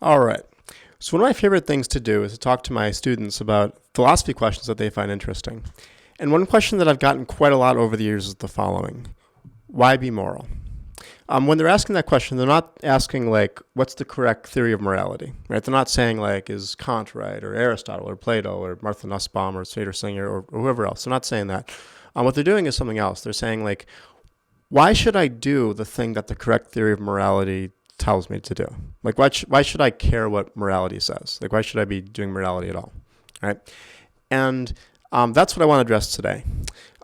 All right. So one of my favorite things to do is to talk to my students about philosophy questions that they find interesting. And one question that I've gotten quite a lot over the years is the following. Why be moral? When they're asking that question, they're not asking like, what's the correct theory of morality, right? They're not saying like, is Kant right, or Aristotle, or Plato, or Martha Nussbaum, or Seder Singer, or whoever else. They're not saying that. What they're doing is something else. They're saying like, why should I do the thing that the correct theory of morality tells me to do? Like, why should I care what morality says? Like, why should I be doing morality at all? Right? And that's what I want to address today.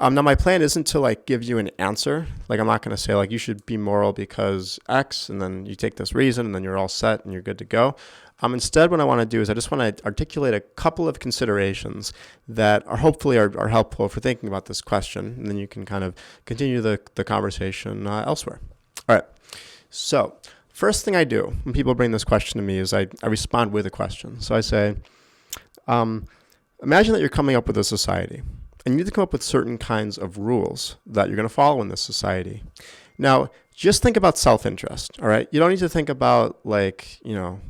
Now, my plan isn't to like give you an answer. Like, I'm not going to say like you should be moral because X, and then you take this reason, and then you're all set and you're good to go. Instead, what I want to do is I just want to articulate a couple of considerations that are hopefully are helpful for thinking about this question, and then you can kind of continue the conversation elsewhere. All right. So, first thing I do when people bring this question to me is I respond with a question. So I say, imagine that you're coming up with a society, and you need to come up with certain kinds of rules that you're going to follow in this society. Now, just think about self-interest, all right? You don't need to think about like,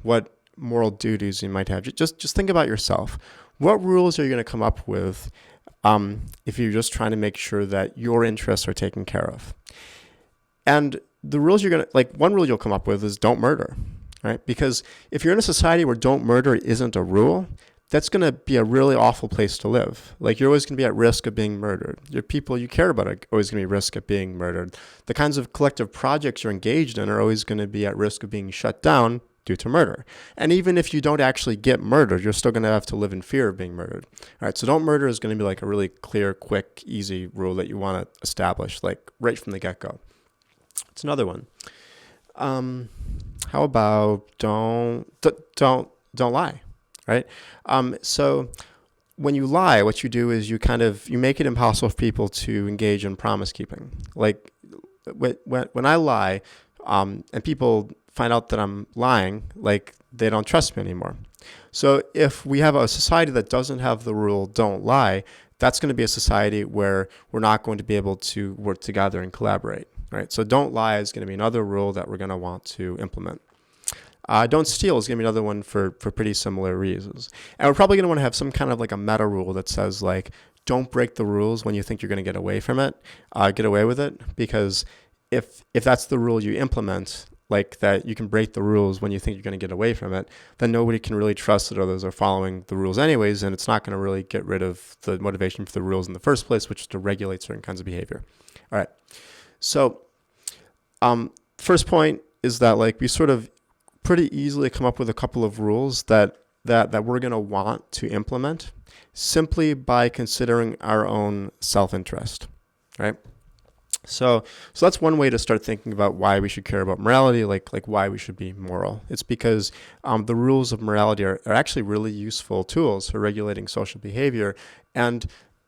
what moral duties you might have. Just think about yourself. What rules are you going to come up with if you're just trying to make sure that your interests are taken care of? And the rules you're going to, like one rule you'll come up with is don't murder, right? Because if you're in a society where don't murder isn't a rule, that's going to be a really awful place to live. Like you're always going to be at risk of being murdered. Your people you care about are always going to be at risk of being murdered. The kinds of collective projects you're engaged in are always going to be at risk of being shut down due to murder. And even if you don't actually get murdered, you're still going to have to live in fear of being murdered. All right, so don't murder is going to be like a really clear, quick, easy rule that you want to establish, like right from the get-go. It's another one. How about don't lie, right? So when you lie, what you do is you make it impossible for people to engage in promise keeping. Like when I lie, and people find out that I'm lying, like they don't trust me anymore. So if we have a society that doesn't have the rule don't lie, that's going to be a society where we're not going to be able to work together and collaborate, right? So don't lie is going to be another rule that we're going to want to implement. Don't steal is going to be another one for pretty similar reasons. And we're probably going to want to have some kind of like a meta rule that says like, don't break the rules when you think you're going to get away with it, because if that's the rule you implement, like that you can break the rules when you think you're going to get away from it, then nobody can really trust that others are following the rules anyways, and it's not going to really get rid of the motivation for the rules in the first place, which is to regulate certain kinds of behavior. All right. So first point is that like we sort of pretty easily come up with a couple of rules that we're going to want to implement simply by considering our own self-interest, right? So that's one way to start thinking about why we should care about morality, like why we should be moral. It's because the rules of morality are actually really useful tools for regulating social behavior, and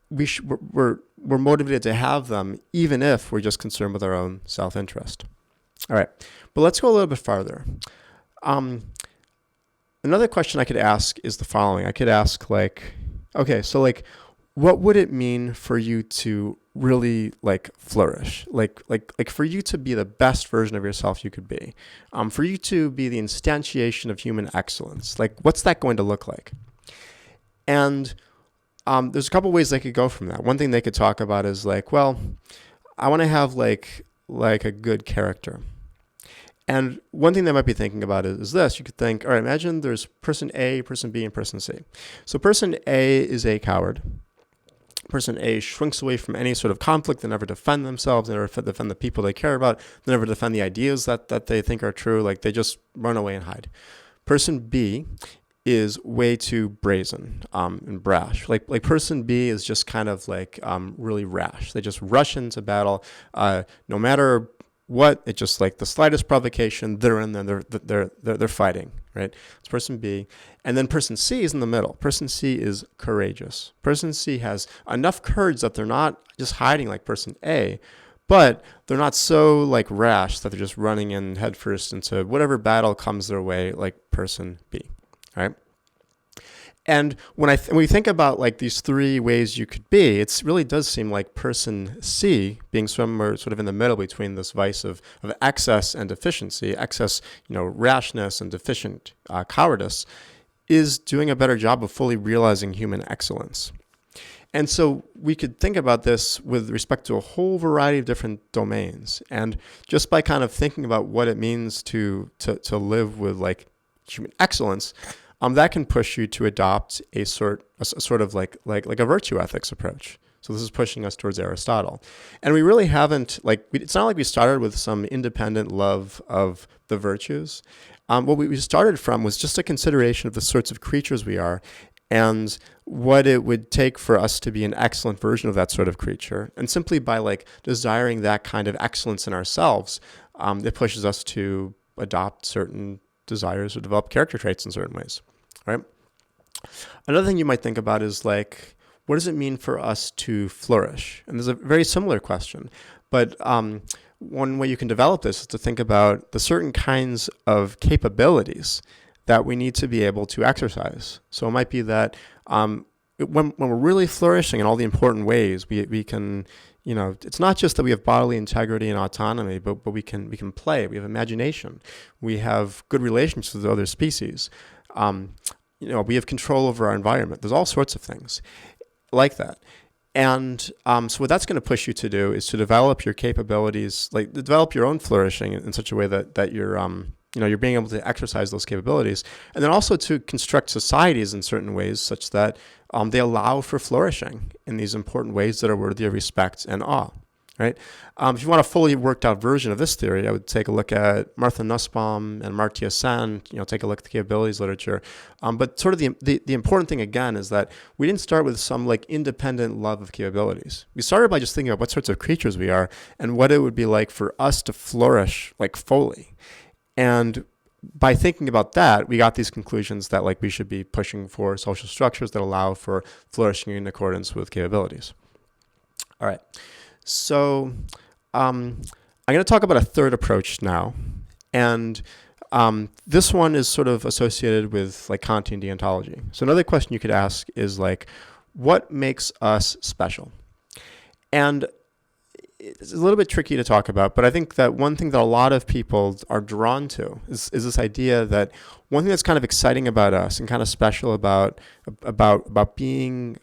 we're motivated to have them even if we're just concerned with our own self-interest. All right, but let's go a little bit farther. Another question I could ask is the following. I could ask like, okay, so like, what would it mean for you to really like flourish? Like for you to be the best version of yourself you could be, for you to be the instantiation of human excellence. Like, what's that going to look like? And there's a couple ways they could go from that. One thing they could talk about is like, well, I want to have like a good character. And one thing they might be thinking about is this. You could think, all right, imagine there's person A, person B, and person C. So person A is a coward. Person A shrinks away from any sort of conflict. They never defend themselves. They never defend the people they care about. They never defend the ideas that they think are true. Like they just run away and hide. Person B is way too brazen and brash. Like person B is just kind of like really rash. They just rush into battle, no matter what. It's just like the slightest provocation, they're in there. They're fighting, right? It's person B, and then person C is in the middle. Person C is courageous. Person C has enough courage that they're not just hiding like person A, but they're not so like rash that they're just running in headfirst into whatever battle comes their way like person B, right? And when we think about like these three ways you could be, it really does seem like person C being somewhere sort of in the middle between this vice of excess and deficiency, excess, rashness, and deficient cowardice, is doing a better job of fully realizing human excellence. And so we could think about this with respect to a whole variety of different domains. And just by kind of thinking about what it means to live with like human excellence, that can push you to adopt a sort of like a virtue ethics approach. So this is pushing us towards Aristotle. And we really haven't, it's not like we started with some independent love of the virtues. What we started from was just a consideration of the sorts of creatures we are and what it would take for us to be an excellent version of that sort of creature. And simply by like desiring that kind of excellence in ourselves, it pushes us to adopt certain desires or develop character traits in certain ways, right? Another thing you might think about is like, what does it mean for us to flourish? And there's a very similar question, but one way you can develop this is to think about the certain kinds of capabilities that we need to be able to exercise. So it might be that when we're really flourishing in all the important ways, we can, it's not just that we have bodily integrity and autonomy, but we can play. We have imagination. We have good relations with other species. We have control over our environment. There's all sorts of things like that. And so what that's going to push you to do is to develop your capabilities, like develop your own flourishing in such a way that you're being able to exercise those capabilities, and then also to construct societies in certain ways such that they allow for flourishing in these important ways that are worthy of respect and awe, right? If you want a fully worked out version of this theory, I would take a look at Martha Nussbaum and Amartya Sen, take a look at the capabilities literature. But sort of the important thing again is that we didn't start with some like independent love of capabilities. We started by just thinking about what sorts of creatures we are and what it would be like for us to flourish like fully. And by thinking about that, we got these conclusions that like we should be pushing for social structures that allow for flourishing in accordance with capabilities. All right. So I'm going to talk about a third approach now. And this one is sort of associated with like Kantian deontology. So another question you could ask is like, what makes us special? And it's a little bit tricky to talk about, but I think that one thing that a lot of people are drawn to is this idea that one thing that's kind of exciting about us and kind of special about being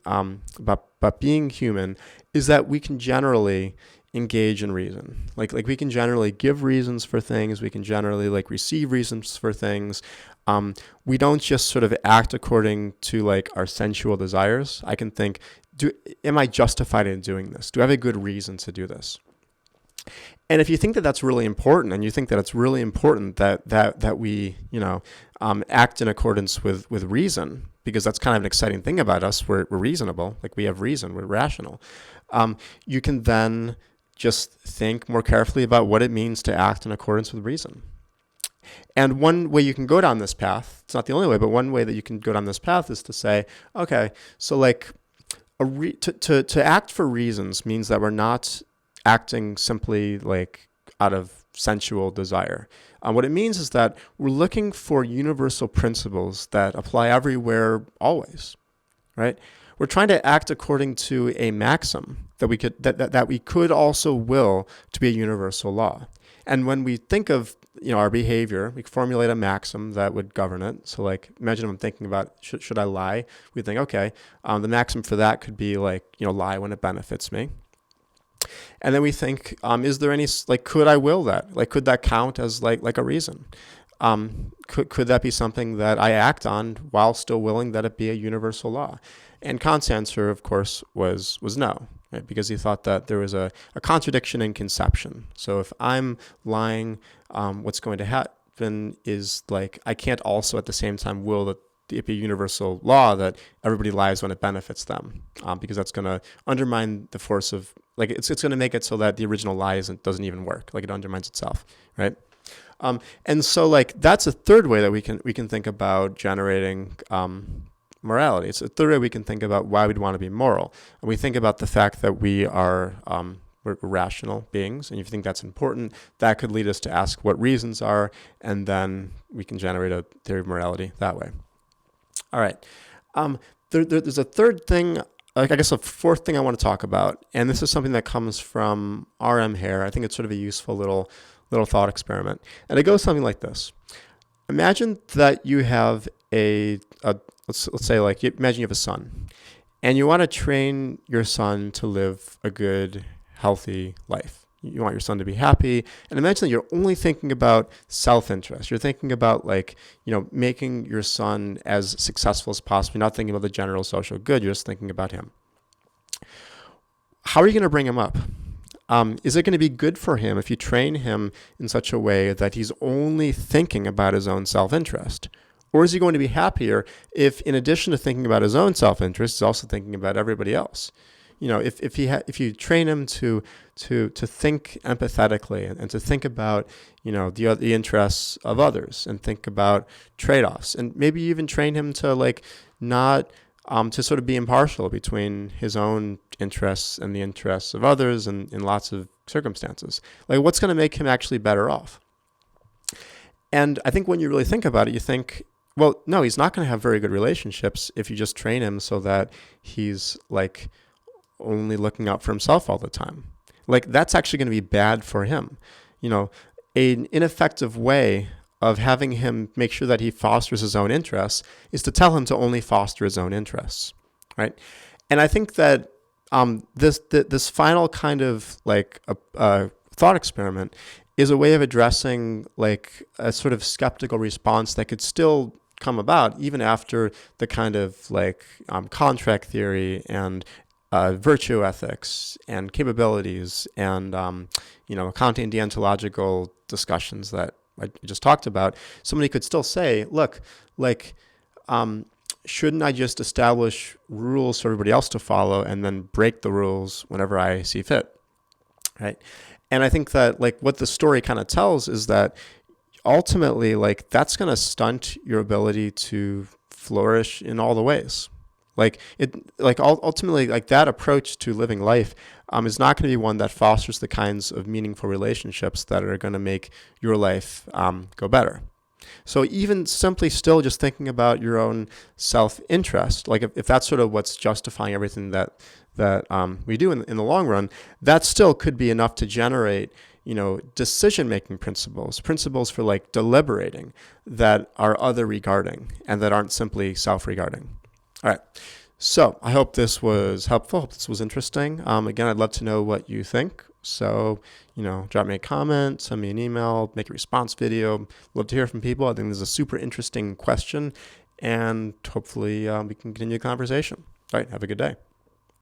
human is that we can generally engage in reason. Like we can generally give reasons for things. We can generally like receive reasons for things. We don't just sort of act according to like our sensual desires. I can think, am I justified in doing this? Do I have a good reason to do this? And if you think that that's really important, and you think that it's really important that we act in accordance with reason, because that's kind of an exciting thing about us. We're reasonable, like we have reason, we're rational. You can then just think more carefully about what it means to act in accordance with reason. And one way you can go down this path, it's not the only way, but one way that you can go down this path is to say, okay, so like to act for reasons means that we're not acting simply like out of sensual desire. What it means is that we're looking for universal principles that apply everywhere, always, right? We're trying to act according to a maxim that we could also will to be a universal law. And when we think of our behavior, we formulate a maxim that would govern it. So like, imagine if I'm thinking about, should I lie? We think, okay, the maxim for that could be like, lie when it benefits me. And then we think, is there any, like, could I will that? Like, could that count as like a reason? Could that be something that I act on while still willing that it be a universal law? And Kant's answer, of course, was no, right? Because he thought that there was a contradiction in conception. So if I'm lying, what's going to happen is like I can't also at the same time will that it be a universal law that everybody lies when it benefits them, because that's going to undermine the force of, like, it's going to make it so that the original lie doesn't even work, like it undermines itself, right? And so like that's a third way that we can think about generating morality. It's a third way we can think about why we'd want to be moral. And we think about the fact that we are we're rational beings, and if you think that's important, that could lead us to ask what reasons are, and then we can generate a theory of morality that way. All right. Um, there's a third thing, like I guess a fourth thing I want to talk about, and this is something that comes from R.M. Hare. I think it's sort of a useful little thought experiment, and it goes something like this. Imagine that you have let's say like imagine you have a son, and you want to train your son to live a good, healthy life. You want your son to be happy, and imagine that you're only thinking about self-interest. You're thinking about making your son as successful as possible. You're not thinking about the general social good. You're just thinking about him. How are you going to bring him up? Is it going to be good for him if you train him in such a way that he's only thinking about his own self-interest? Or is he going to be happier if, in addition to thinking about his own self-interest, he's also thinking about everybody else? If you train him to think empathetically and to think about the interests of others and think about trade-offs, and maybe even train him to not to sort of be impartial between his own interests and the interests of others in lots of circumstances. What's going to make him actually better off? And I think when you really think about it, you think, well, no, he's not going to have very good relationships if you just train him so that he's only looking out for himself all the time. That's actually going to be bad for him. An ineffective way of having him make sure that he fosters his own interests is to tell him to only foster his own interests, right? And I think that this final kind of a thought experiment is a way of addressing a sort of skeptical response that could still come about even after the kind of contract theory and virtue ethics and capabilities and accounting deontological discussions that I just talked about. Somebody could still say, look, shouldn't I just establish rules for everybody else to follow and then break the rules whenever I see fit, right? And I think that what the story kind of tells is that ultimately that's going to stunt your ability to flourish in all the ways. Ultimately that approach to living life is not going to be one that fosters the kinds of meaningful relationships that are going to make your life go better. So even simply still just thinking about your own self-interest, if that's sort of what's justifying everything that we do in the long run, that still could be enough to generate decision-making principles for deliberating that are other-regarding and that aren't simply self-regarding. All right. So I hope this was helpful. Hope this was interesting. Again, I'd love to know what you think. So, drop me a comment, send me an email, make a response video. Love to hear from people. I think this is a super interesting question, and hopefully we can continue the conversation. All right. Have a good day.